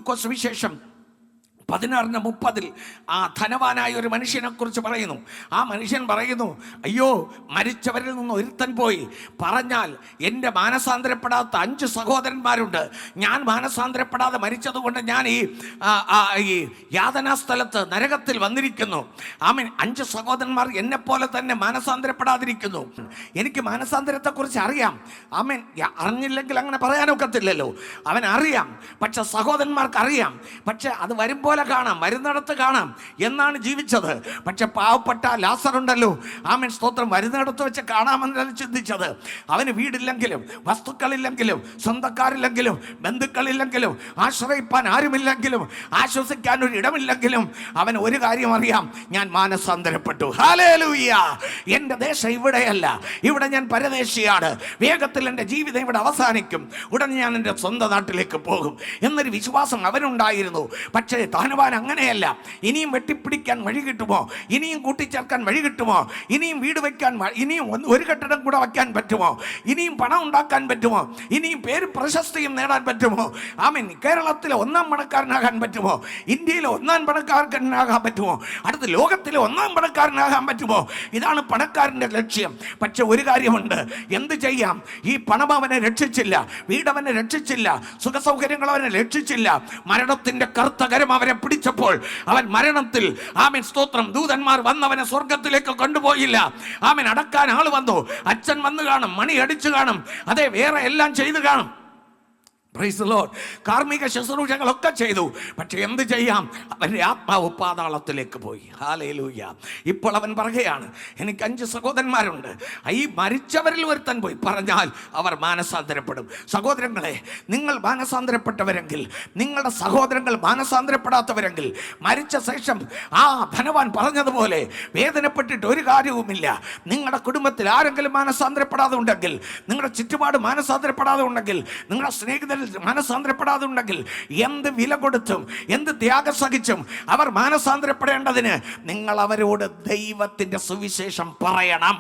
ലൂക്കോസ് സുവിശേഷം 16:30 ആ ധനവാനായ ഒരു മനുഷ്യനെ കുറിച്ച് പറയുന്നു. ആ മനുഷ്യൻ പറയുന്നു, അയ്യോ, മരിച്ചവരിൽ നിന്ന് ഒരുത്തൻ പോയി പറഞ്ഞാൽ എൻ്റെ മാനസാന്തരപ്പെടാത്ത 5 സഹോദരന്മാരുണ്ട്. ഞാൻ മാനസാന്തരപ്പെടാതെ മരിച്ചതുകൊണ്ട് ഞാൻ ഈ യാതനാ സ്ഥലത്ത് നരകത്തിൽ വന്നിരിക്കുന്നു. ആമേൻ. 5 സഹോദരന്മാർ എന്നെപ്പോലെ തന്നെ മാനസാന്തരപ്പെടാതിരിക്കുന്നു. എനിക്ക് മാനസാന്തരത്തെക്കുറിച്ച് അറിയാം. ആമേൻ. അറിഞ്ഞില്ലെങ്കിൽ അങ്ങനെ പറയാനൊക്കത്തില്ലല്ലോ. അവൻ അറിയാം, പക്ഷെ സഹോദരന്മാർക്ക് അറിയാം. പക്ഷെ അത് വരുമ്പോൾ കാണാം, വരുന്നിടത്ത് കാണാം എന്നാണ് ജീവിച്ചത്. പക്ഷെ പാവപ്പെട്ട ലാസർ ഉണ്ടല്ലോ, ആമേൻ, സ്തോത്രം, വരുന്നിടത്ത് വെച്ച് കാണാമെന്നാണ് ചിന്തിച്ചത്. അവന് വീടില്ലെങ്കിലും വസ്തുക്കളില്ലെങ്കിലും സ്വന്തക്കാരില്ലെങ്കിലും ബന്ധുക്കളില്ലെങ്കിലും ആശ്രയിപ്പാൻ ആരുമില്ലെങ്കിലും ആശ്വസിക്കാൻ ഒരു ഇടമില്ലെങ്കിലും അവൻ ഒരു കാര്യം അറിയാം, ഞാൻ മാനസാന്തരപ്പെട്ടു. ഹല്ലേലൂയ. എൻ്റെ ദേശം ഇവിടെയല്ല, ഇവിടെ ഞാൻ പരദേശിയാണ്. വേഗത്തിൽ എൻ്റെ ജീവിതം ഇവിടെ അവസാനിക്കും. ഉടനെ ഞാൻ എൻ്റെ സ്വന്തം നാട്ടിലേക്ക് പോകും എന്നൊരു വിശ്വാസം അവനുണ്ടായിരുന്നു. പക്ഷേ ധനവാൻ അങ്ങനെയല്ല. ഇനിയും വെട്ടിപ്പിടിക്കാൻ വഴി കിട്ടുമോ? ഇനിയും കൂട്ടിച്ചേർക്കാൻ വഴി കിട്ടുമോ? ഇനിയും വീട് വയ്ക്കാൻ, ഇനിയും ഒരു കെട്ടിടം കൂടെ വയ്ക്കാൻ പറ്റുമോ? ഇനിയും പണം ഉണ്ടാക്കാൻ പറ്റുമോ? ഇനിയും പേര് പ്രശസ്തിയും നേടാൻ പറ്റുമോ? ആമീൻ. കേരളത്തിലെ 1-ാം പണക്കാരനാകാൻ പറ്റുമോ? ഇന്ത്യയിലെ 1-ാം പണക്കാരനാകാൻ പറ്റുമോ? അടുത്ത ലോകത്തിലെ 1-ാം പണക്കാരനാകാൻ പറ്റുമോ? ഇതാണ് പണക്കാരൻ്റെ ലക്ഷ്യം. പക്ഷെ ഒരു കാര്യമുണ്ട്, എന്ത് ചെയ്യാം? ഈ പണം അവനെ രക്ഷിച്ചില്ല, വീടവനെ രക്ഷിച്ചില്ല, സുഖസൗകര്യങ്ങൾ അവനെ രക്ഷിച്ചില്ല. മരണത്തിൻ്റെ കറുത്തകരം അവരെ പിടിച്ചപ്പോൾ അവൻ മരണത്തിൽ, ആമേൻ, സ്തോത്രം, ദൂതന്മാർ വന്നവനെ സ്വർഗത്തിലേക്ക് കൊണ്ടുപോയില്ല. ആമേൻ. അടക്കാൻ ആൾ വന്നു, അച്ഛൻ വന്നു കാണും, മണി അടിച്ചു കാണും, അതെ, വേറെ എല്ലാം ചെയ്തു കാണും. Praise the Lord. കാർമിക ശുശ്രൂഷകളൊക്കെ ചെയ്തു. പക്ഷെ എന്ത് ചെയ്യാം? അവൻ്റെ ആത്മാവ് പാതാളത്തിലേക്ക് പോയി. ഹല്ലേലൂയ. ഇപ്പോൾ അവൻ പറയുകയാണ്, എനിക്ക് 5 സഹോദരന്മാരുണ്ട്. ഈ മരിച്ചവരിൽ ഒരുത്തൻ പോയി പറഞ്ഞാൽ അവർ മാനസാന്തരപ്പെടും. സഹോദരങ്ങളെ, നിങ്ങൾ മാനസാന്തരപ്പെട്ടവരെങ്കിൽ, നിങ്ങളുടെ സഹോദരങ്ങൾ മാനസാന്തരപ്പെടാത്തവരെങ്കിൽ, മരിച്ച ശേഷം ആ ധനവാൻ പറഞ്ഞതുപോലെ വേദനപ്പെട്ടിട്ട് ഒരു കാര്യവുമില്ല. നിങ്ങളുടെ കുടുംബത്തിൽ ആരെങ്കിലും മാനസാന്തരപ്പെടാതെ ഉണ്ടെങ്കിൽ, നിങ്ങളുടെ ചുറ്റുപാട് മാനസാന്തരപ്പെടാതെ ഉണ്ടെങ്കിൽ, നിങ്ങളുടെ സ്നേഹിതരിൽ മാനസാന്തരപ്പെടാതെ ഉണ്ടെങ്കിൽ, എന്ത് വില കൊടുത്തും എന്ത് ത്യാഗം സഹിച്ചും അവർ മാനസാന്തരപ്പെടേണ്ടതിന് നിങ്ങൾ അവരോട് ദൈവത്തിൻ്റെ സുവിശേഷം പറയണം.